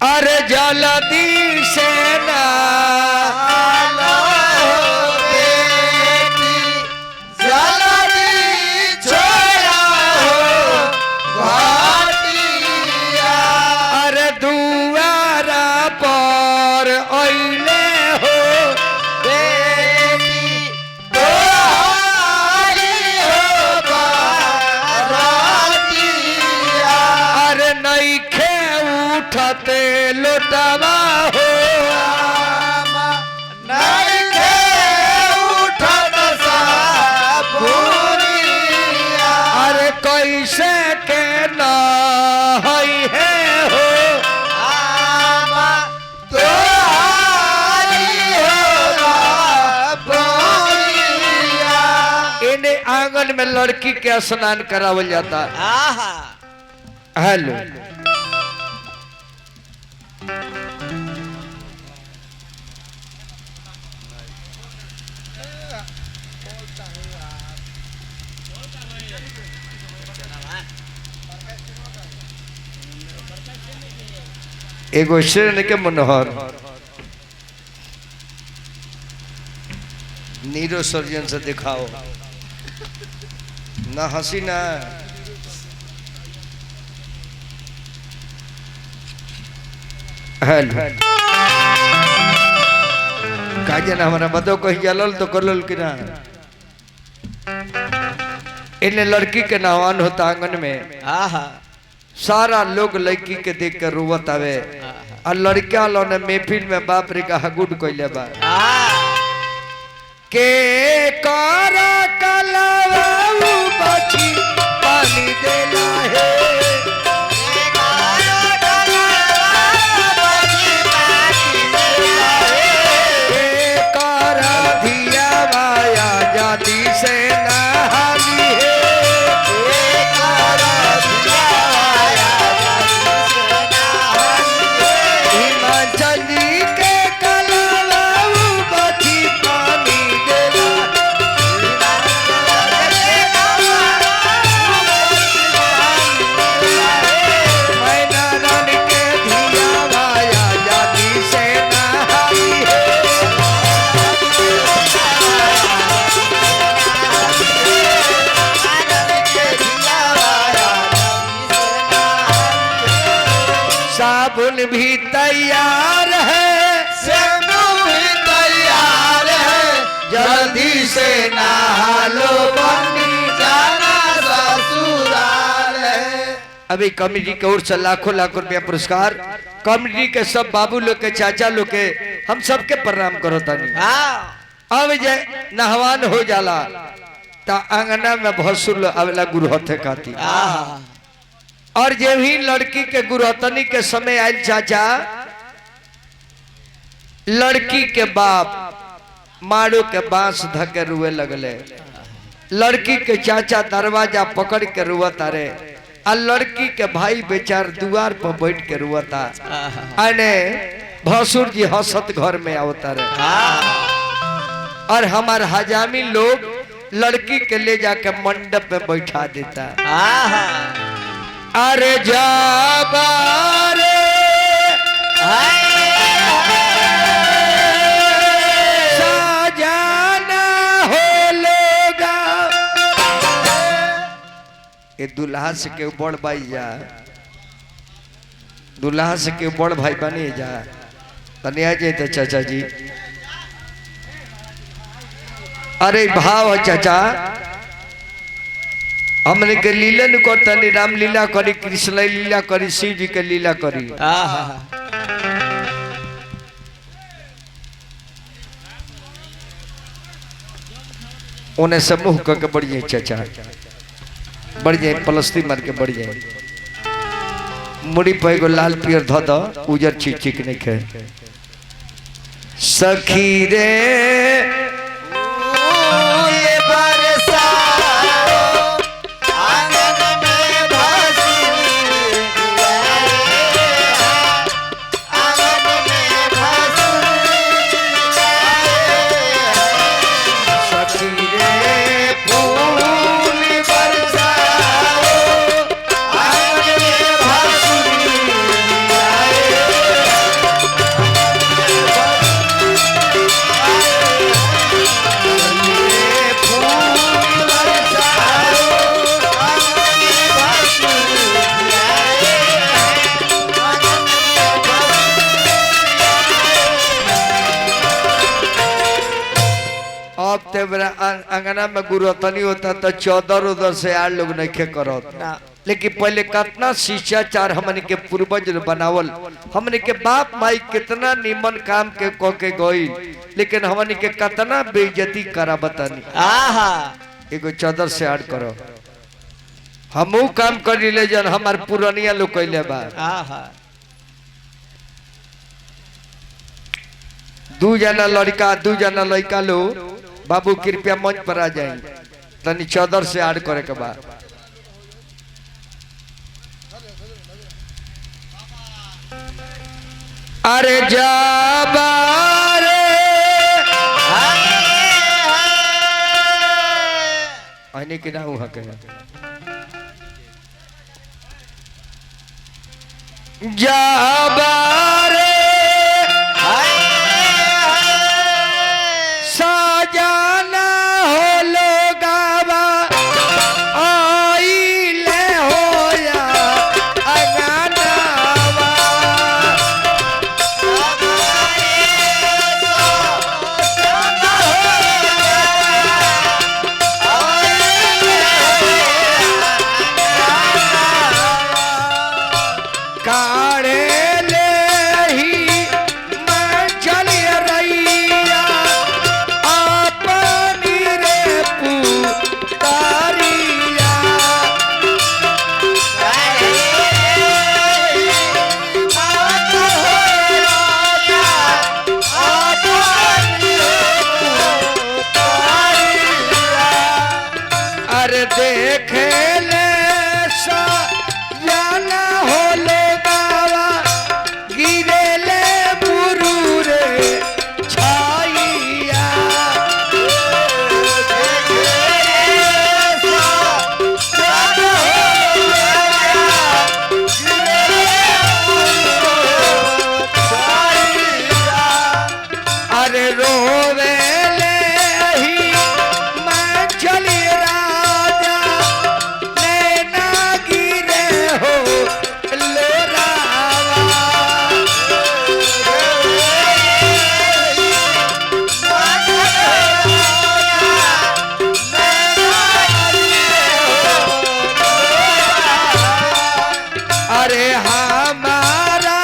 अरे जल्दी से ना बेटी जल्दी छोड़ा हो घाटिया। अरे दुआरा पर अइले हो बेटी तोहारी हो बारातिया। अरे नइखे उठते लोटवा हो नइखे उठत सापुरिया। अरे कैसे के न हई है हो आमा तोहारी हो बापुरिया। इन्हें आंगन में लड़की के स्नान करावल जाता। हेलो एगो शेर के मनोहर नीरो सर्जन से दिखाओ ना हंसी ना हेलो काजन हमारा बदो कही जलल तो करल कि ना इन्हें लड़की के नहवान होता आंगन में सारा लोग लड़की के देख कर रोवत आवे और लड़का लो ने महफिल में बाप रे का गुड कइले बा के करा कलवाऊ बची पानी देला है के करा धिया माया जाति से नहाली है हिमाचल जी के कलवाऊ बची पानी देला मैना रन के धिया माया जाति से नहाली है साबुन भी तैयार है शैम्पू भी तैयार है। जल्दी से नहा लो बनी जाना ससुराल है। अभी कमेटी की ओर से लाखों लाख रुपया पुरस्कार कमेटी के सब बाबू लोग के चाचा लोग के हम सबके प्रणाम करो तनी। अब जे नहवान हो जाला ता आंगना में भसुर अवला गुरुहथे खाती और जे भी लड़की के गुरुहतनी के समय आयल चाचा लड़की के बाप मारो के बांस धके रुए लगले लड़की के चाचा दरवाजा पकड़ के रुआता रे आ लड़की के भाई बेचार द्वार पर बैठ के रुआता अने भसुर जी हंसत घर में आवता रे और हमार हजामी लोग लड़की के ले जाके मंडप में बैठा देता। अरे जाबारे सजाना हो लोगा ये दुल्हा से के बड़ भाई जा दुल्हा से के बड़ भाई बने जा तनी आ जाए तो चाचा जी। अरे भाव चाचा हमने के लीलन करतनी राम लीला करी कृष्ण लीला करी शिव जी के लीला करी उन्हें समूह करके बढ़ जाए चाचा बढ़ जाए पलस्ती मार के बढ़ जाए मुड़ी पे एगो लाल पियर धो दो उजर चिक नहीं खे सखी रे ते बेरा अंगना में गुरुतनी होता तो 14 उधर से 8 लोग नहीं करत ना लेकिन पहले कितना शिष्टाचार हमन के पूर्वज बनावल हमन के बाप माई कितना निमन काम के क के गई लेकिन हमन के कितना बेइज्जती करा बतानी आहा एगो चादर से ऐड करो हमू काम करी ले जन हमार पुरानिया लोग कैले बा आहा 2 जना लड़का 2 जना लड़का लो बाबू कृपया मंच पर आ जाए तनी चादर से ऐड करे के बाद अरे जाबारे आने के ना हुआ कहे जाबारे साजाना हो लोगावा आइले होया अगानावा काढ़े ले ही मैं चली रैया अपनी रे पुकारिया अरे देखे ले सा जाना हो लोगावा गिरे ले मुरूरे छाइया अरे रोवे ले ही मैं चली राजा नैना गिरे हो लोरावा अरे हमारा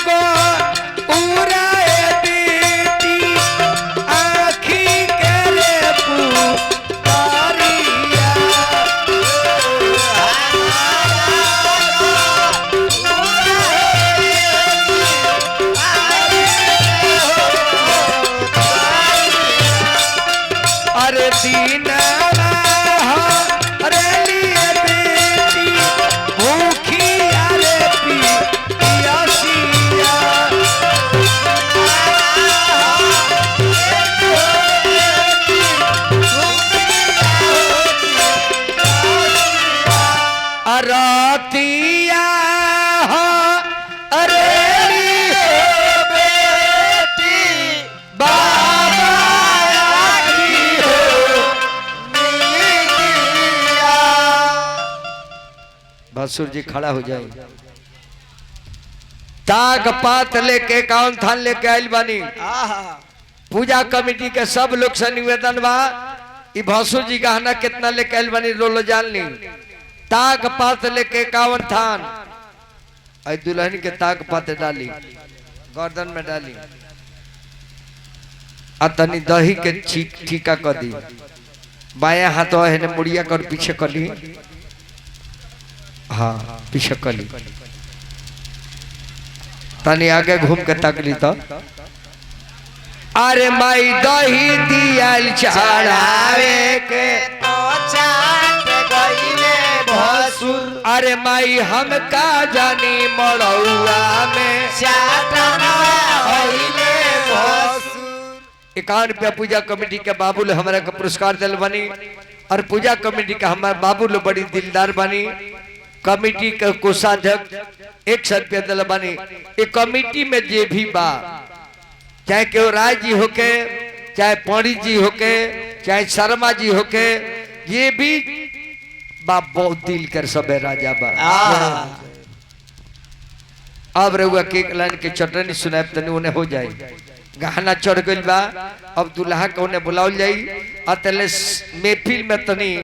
गो पूरा बेटी आँखी के रे पुकारिया अरे दीनावा अरे लिए बेटी भूखी अरे पियासिया अरतिया अरे लिए बेटी बाबा की हो भसुर जी खड़ा हो जाए ताग पात लेके काउन थान लेके आइल बानी आहा पूजा कमेटी के सब लोग से निवेदन बा ई भसुर जी गहना कितना लेके आइल बानी रोलो जान ली ताग पात लेके 51 थान आई दुल्हन के ताग पात डाली गर्दन में डाली आ तनी दही के ठीका कर दी बाया हाथ है ने मुड़िया कर पीछे कर ली हाँ पीछे कर ली तनी आगे घूम के तक ली तो अरे माई दही दियाल चढ़ावे के तो चाट गईले भसुर अरे माई हम का जानी मड़ौआ में चाटना होइले भसुर 51 रुपया पूजा कमेटी के बाबू ले हमारा का पुरस्कार दिल बनी और पूजा कमेटी का हमारे बाबू लो बड़ी दिलदार बनी कमेटी के कोषाध्यक्ष 100 रुपया दिल बनी ये कमेटी में जे भी बा चाहे केव राय जी होके चाहे पौड़ी जी होके चाहे शर्मा जी होके ये भी बाप बहुत दिल कर सबे राजा बा अब रहुआ केक लाइन के चटनी सुनाए तनी उन्हें हो जाए गहना चढ़ गइल बा अब दुल्हा कौने बुलावल जाई अतले महफिल में तनी